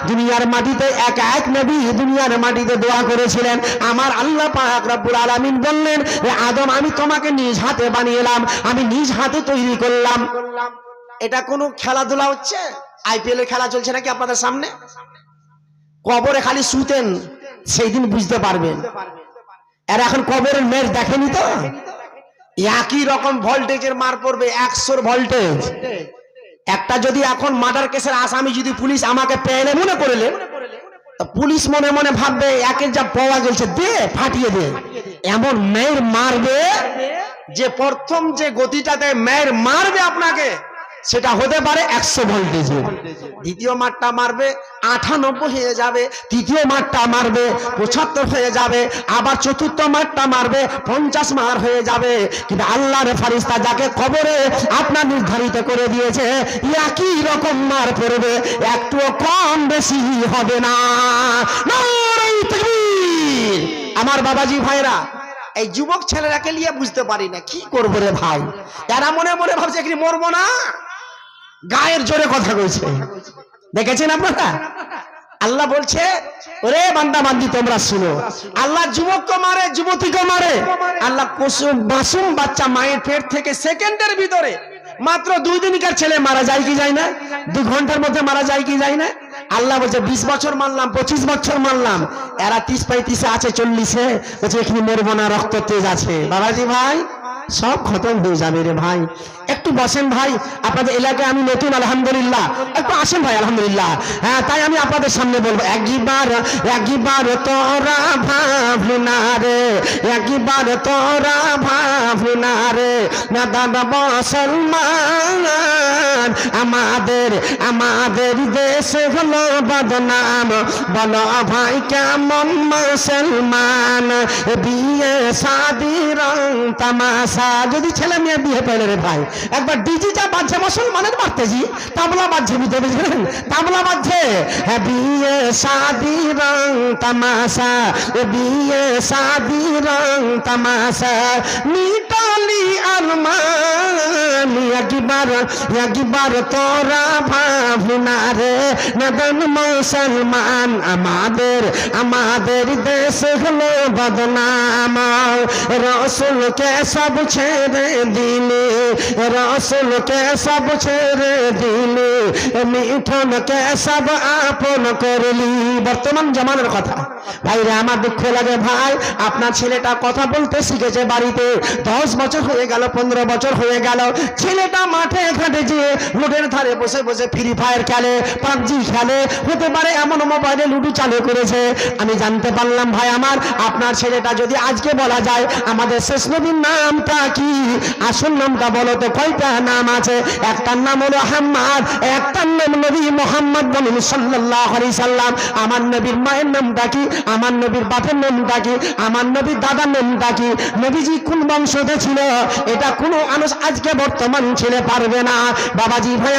দুনিয়ার মাটিতে এক এক নবী দুনিয়ার মাটিতে দোয়া করেছিলেন। আমার আল্লাহ পাক রব্বুল আলামিন বললেন, হে আদম, আমি তোমাকে নিজ হাতে বানিয়েলাম, আমি নিজ হাতে তৈরি করলাম। এটা কোনো খেলাধুলা হচ্ছে? আইপিএল এর খেলা চলছে নাকি আপনাদের সামনে? কবরে খালি শুতেন, সেই দিন বুঝতে পারবেন। আর এখন কবরের ম্যাচ দেখেনি তো, একই রকম ভোল্টেজের মার পড়বে, 100 ভোল্টেজ। একটা যদি এখন মার্ডার কেসের আসামি যদি পুলিশ আমাকে পেলে মনে করলে, পুলিশ মনে মনে ভাববে একের যা পাওয়া গেছে দে ফাটিয়ে দে, এমন মেয়ের মারবে যে প্রথম যে গতিটাতে মেয়ের মারবে আপনাকে সেটা হতে পারে 100 ভোল্টেজে। দ্বিতীয় মারটা মারবে 98 হয়ে যাবে, তৃতীয় মারটা মারবে 75 হয়ে যাবে, আবার চতুর্থ মারটা মারবে 50 মার হয়ে যাবে। কিন্তু আল্লাহর ফেরেশতা যাকে কবরে আপনার নির্ধারিত করে দিয়েছে একই রকম মার পড়বে, একটুও কম বেশি হবে না। নারে তাকবীর! আমার বাবাজি ভাইরা, এই যুবক ছেলেরাকে নিয়ে বুঝতে পারি না কি করবো রে ভাই। এরা মনে মনে ভাবছে কি মরবো না, গায়ের জোরে কথা কইছে। দেখেছেন আপনারা? আল্লাহ বলছে, ওরে বান্দা বান্দি তোমরা শুনো, আল্লাহ যুবককে মারে, যুবতীকে মারে। আল্লাহ মাসুম বাচ্চা মায়ের পেট থেকে সেকেন্ডের ভিতরে মাত্র 2 দিনকার ছেলে মারা যায় কি যায় না? 2 ঘন্টার মধ্যে মারা যায় কি যায় না? আল্লাহ বলছে 20 বছর মারলাম, 25 বছর মারলাম, এরা 30-35 আছে, 40-এ বলছে এখানে মরবো না, রক্ত তেজ আছে। বাবাজি ভাই, সব খতম হয়ে যাবে রে ভাই। একটু বসেন ভাই, আপনাদের এলাকায় আমি নতুন, আলহামদুলিল্লাহ। একটু আসেন ভাই, আলহামদুলিল্লাহ। হ্যাঁ, তাই আমি আপনাদের সামনে বলবো, একবার তোরা ভাবলি না রে, একবার তোরা ভাবলি না রে, না দাদা মুসলমান, আমাদের দেশে হলো বদনাম, বলো ভাই কেমন মুসলমান, বিয়ে শাদি রং তামাশা। যদি ছেলে মেয়ে বিয়ে পেলে রে ভাই, একবার ডিজিটা বাজছে মুসলমানের বাড়তেছি, তাবলা বাজছে, বুঝতে পেরেছেন? তাবলা বাজছে, হ্যাঁ, বিয়ে শাদি রং তামাশা, বিয়ে শাদি রং তামাশা, মিটালি আরমান, একবার তোরা ভাবলি না রে, নাদান মুসলমান, আমাদের দেশ হলো বদনাম, রসুলকে সব ছেড়ে দিলে, রসুলকে সব ছেড়ে দিলে, মিঠনকে সব আপন করলি। বর্তমান জমানার কথা ভাইরে, আমার দুঃখ লাগে ভাই, আপনার ছেলেটা কথা বলতে শিখেছে বাড়িতে, 10 বছর হয়ে গেল, 15 বছর হয়ে গেল, ছেলেটা মাঠে ঘাটে যেয়ে রোডের ধারে বসে বসে ফ্রি ফায়ার খেলে, পাবজি খেলে, হতে পারে এমন মোবাইলে লুডো চালু করেছে। আমি জানতে পারলাম ভাই আমার, আপনার ছেলেটা যদি আজকে বলা যায় আমাদের শেষ নবীর নামটা কি, আসল নামটা বলো তো, কয়টা নাম আছে? একটার নাম হলো আহমদ, একটার নাম নবী মুহাম্মদ বলেন সাল্লাল্লাহু আলাইহি সাল্লাম। আমার নবীর মায়ের নামটা কি, আমার নবীর বাপের নামটা কি, আমার নবীর দাদার নামটা কি, নবীজি কোন বংশতে ছিল, এটা কোনো মানুষ আজকে বর্তমান ছেলে পারবে না। বাবাজি ভাই